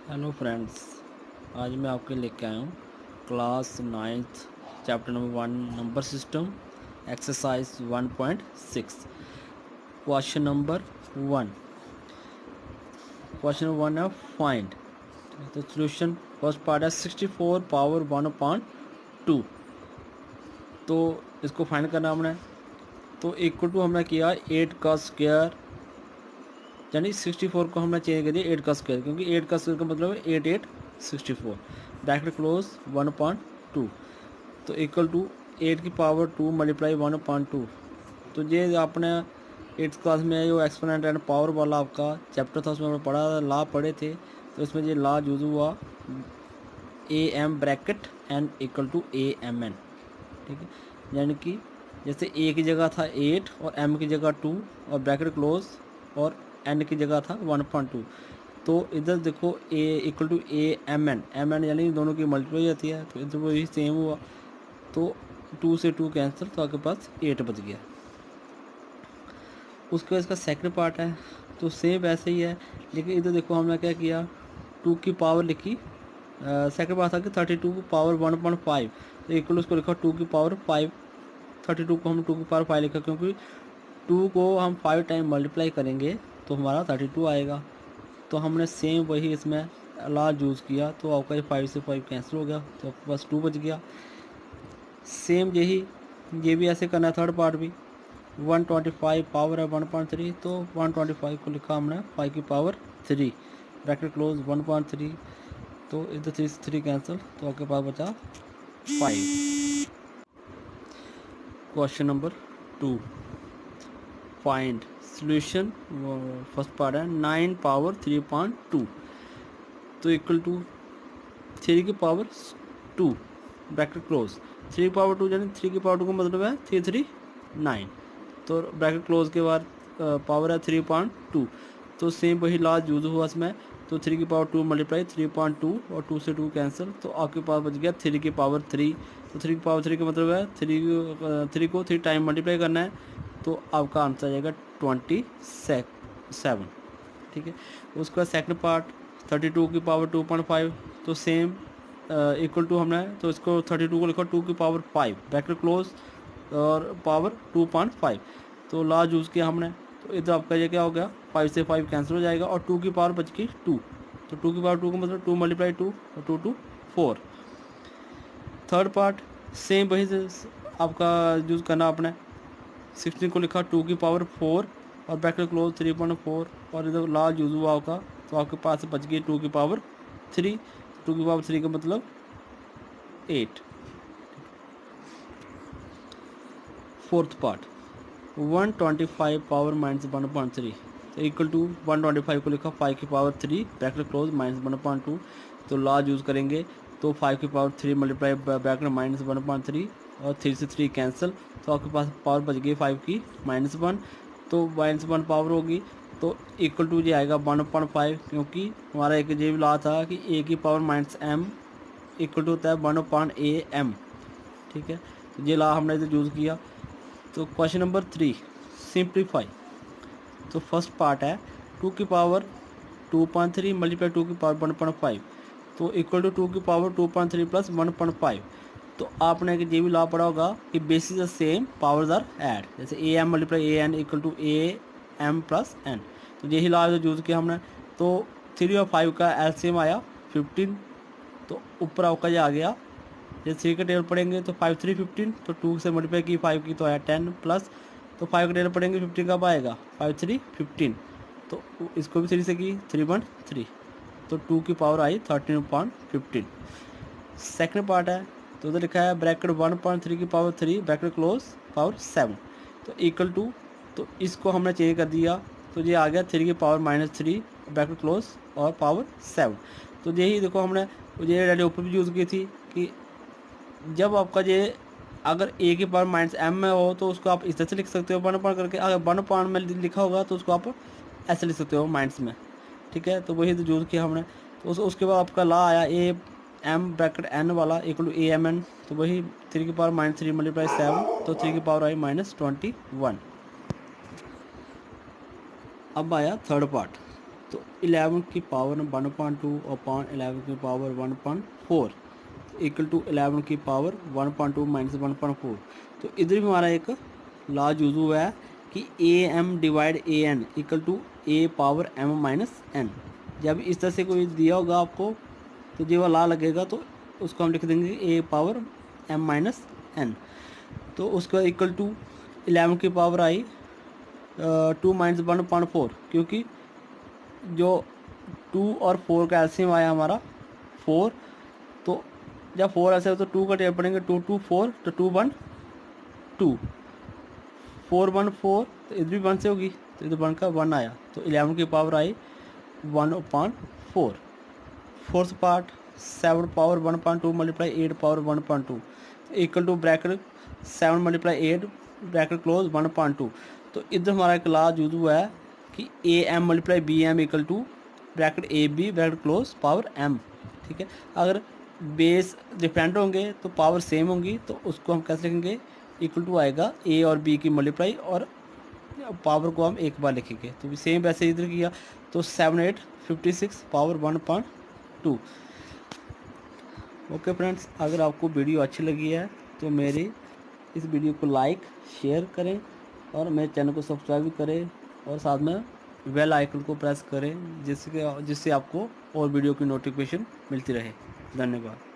Hello friends, आज मैं आपके लेके आया हूँ class 9th chapter number 1 number system exercise 1.6 question number 1। Question number 1 है फाइंड। तो सोल्यूशन फर्स्ट पार्ट है 64 पावर 1/2। तो इसको फाइंड करना हमने, तो इक्वल टू हमने किया 8 का स्क्वायर, यानी 64 को हमने चेंज कर दिया 8 का स्क्वायर, क्योंकि 8 का स्क्वायर का मतलब है 8 8 64 ब्रैकेट क्लोज 1/2। तो इक्वल टू 8 की पावर 2 मल्टीप्लाई 1/2। तो ये आपने 8th क्लास में जो एक्सपोनेंट एंड पावर वाला आपका चैप्टर था उसमें हमने पढ़ा, ला पढ़े थे। तो इसमें ये ला यूज़ हुआ a m bracket n equal to a m n. ठीक है, यानी कि जैसे ए की जगह था 8 और एम की जगह 2 और ब्रैकेट क्लोज, और एन की जगह था 1/2। तो इधर देखो ए इक्वल टू एम एन यानी दोनों की मल्टीप्लाई जाती है, तो इधर वही सेम हुआ। तो 2 से 2 कैंसिल, तो आपके पास 8 बच गया। उसके बाद इसका सेकंड पार्ट है, तो सेम वैसे ही है, लेकिन इधर देखो हमने क्या किया, 2 की पावर लिखी। सेकंड पार्ट था कि 32 की पावर 1/5, तो इक्वल उसको लिखा 2 की पावर 5। 32 को हम 2 की पावर 5 लिखा, क्योंकि 2 को हम 5 टाइम मल्टीप्लाई करेंगे तो हमारा 32 आएगा। तो हमने सेम वही इसमें लार्ज यूज़ किया, तो आपका ये 5 से 5 कैंसिल हो गया, तो आपके पास 2 बच गया। सेम यही ये भी ऐसे करना है, थर्ड पार्ट भी 125 पावर है 1.3, तो 125 को लिखा हमने 5 की पावर 3 ब्रैकेट क्लोज 1.3। तो इधर 3 से 3 कैंसिल, तो आपके पास बचा 5। Question number 2 find solution. First part है 9 पावर 3.2, तो इक्वल टू 3 की पावर 2 ब्रैकेट क्लोज 3 पावर 2, यानी 3 की पावर 2 का मतलब है 339। तो ब्रैकेट क्लोज के बाद पावर है 3.2। तो सेम वही लास्ट यूज़ हुआ इसमें, तो 3 की पावर 2 मल्टीप्लाई 3.2 और 2 से 2 कैंसिल, तो आपके पास बच गया 3 की पावर 3। तो 3 की पावर 3 का मतलब है 3 को 3 टाइम मल्टीप्लाई करना है, तो आपका आंसर आ जाएगा 27। ठीक है, उसके बाद सेकंड पार्ट 32 की पावर 2.5, तो सेम इक्वल टू हमने, तो इसको 32 को लिखा 2 की पावर 5 ब्रैकेट क्लोज और पावर 2.5। तो लास्ट यूज़ किया हमने, तो इधर आपका ये क्या हो गया, 5 से 5 कैंसिल हो जाएगा और 2 की पावर बच गई 2। तो 2 की पावर 2 का मतलब 2 मल्टीप्लाई 2 और 2 2 4। थर्ड पार्ट सेम वही से आपका यूज़ करना आपने, 16 को लिखा 2 की पावर 4 और ब्रैकेट क्लोज 3.4, और इधर लास्ट यूज़ हुआ होगा, तो आपके पास बच गई 2 की पावर 3। 2 की पावर 3 का मतलब 8। फोर्थ पार्ट 125 पावर माइनस 1.3, तो इक्वल टू 125 को लिखा 5 की पावर 3 ब्रैकेट क्लोज माइनस 1.2। तो लार्ज यूज़ करेंगे, तो 5 की पावर 3 मल्टीप्लाई ब्रैकेट माइनस 1.3 और 3 से 3 कैंसिल, तो आपके पास पावर बच गई 5 की -1। तो -1 पावर होगी, तो इक्वल टू ये आएगा 1/5, क्योंकि हमारा एक ये भी ला था कि ए की पावर -m इक्वल टू होता है 1/am। ठीक है, तो ये ला हमने इधर यूज़ किया। तो क्वेश्चन नंबर 3 सिंप्लीफाई। तो फर्स्ट पार्ट है 2 की पावर 2.3 मल्टीप्लाई 2 की पावर 1.5, तो इक्वल टू 2 की पावर 2.3 प्लस 1.5। तो आपने एक ये भी लॉ पढ़ा होगा कि bases the same powers are add, जैसे a m multiply a n equal to a m plus n. तो यही लॉ यूज़ किया हमने। तो 3 और 5 का एलसीएम आया 15, तो ऊपर आपका ये आ गया, जैसे 3 का टेबल पढ़ेंगे तो 5 3 15, तो 2 से मल्टीप्लाई की 5 की तो आया 10 प्लस, तो 5 का टेबल पढ़ेंगे 15 कब आएगा 5 3 15, तो इसको भी 3 से की 3 तो 2 की पावर आई 13.15। सेकंड पार्ट है, तो उधर लिखा है ब्रैकेट 1.3 की पावर 3 ब्रैकेट क्लोज पावर 7, तो इक्वल टू, तो इसको हमने चेंज कर दिया, तो ये आ गया 3 की पावर -3 ब्रैकेट क्लोज और पावर 7। तो यही देखो हमने ये वैल्यू ऊपर भी यूज़ की थी कि जब आपका ये अगर ए की पावर -m में हो तो उसको आप इस तरह से लिख सकते हो 1 करके, अगर 1 में लिखा होगा तो उसको आप ऐसे लिख सकते हो माइनस में। ठीक है, तो वही तो यूज़ किया हमने। तो उसके बाद आपका ला आया ए एम ब्रैकेट एन वाला equal to a m n, तो वही 3 की पावर -3 मल्टीप्लाई 7, तो 3 की पावर आई -21। अब आया थर्ड पार्ट, तो 11 की पावर 1.2 अपॉन 11 की पावर 1.4 इक्वल टू 11 की पावर 1.2 माइनस 1.4। तो इधर भी हमारा एक लॉ यूज हुआ है कि a m divide a n equal to a power m minus n. जब इस तरह से कोई दिया होगा आपको तो जो लॉ लगेगा तो उसको हम लिख देंगे ए पावर एम माइनस एन। तो उसका इक्वल टू 11 की पावर आई 2 माइनस 1.4, क्योंकि जो 2 और 4 का एलसीएम आया हमारा 4, तो जब 4 ऐसे हो तो 2 का टेबल पड़ेंगे, 2 2 4 तो 2 1 2 4 1 4, तो इधर भी 1 से होगी तो इधर 1 का 1 आया, तो 11 की power I 1/4। Fourth part 7 power 1.2 multiply 8 power 1.2 equal to bracket 7 multiply 8 bracket close 1.2। तो इधर हमारा एक लॉ यूज हुआ है कि a m multiply b m equal to bracket a b bracket close power m. ठीक है, अगर बेस डिफरेंट होंगे तो पावर सेम होंगी, तो उसको हम कैसे लिखेंगे, इक्वल टू आएगा ए और बी की मल्टीप्लाई और पावर को हम एक बार लिखेंगे। तो सेम वैसे इधर किया तो 7 8 56 पावर 1.2। ओके फ्रेंड्स, अगर आपको वीडियो अच्छी लगी है तो मेरी इस वीडियो को लाइक शेयर करें और मेरे चैनल को सब्सक्राइब करें और साथ में बेल आइकन को प्रेस करें जिससे आपको और वीडियो की नोटिफिकेशन मिलती रहे। धन्यवाद।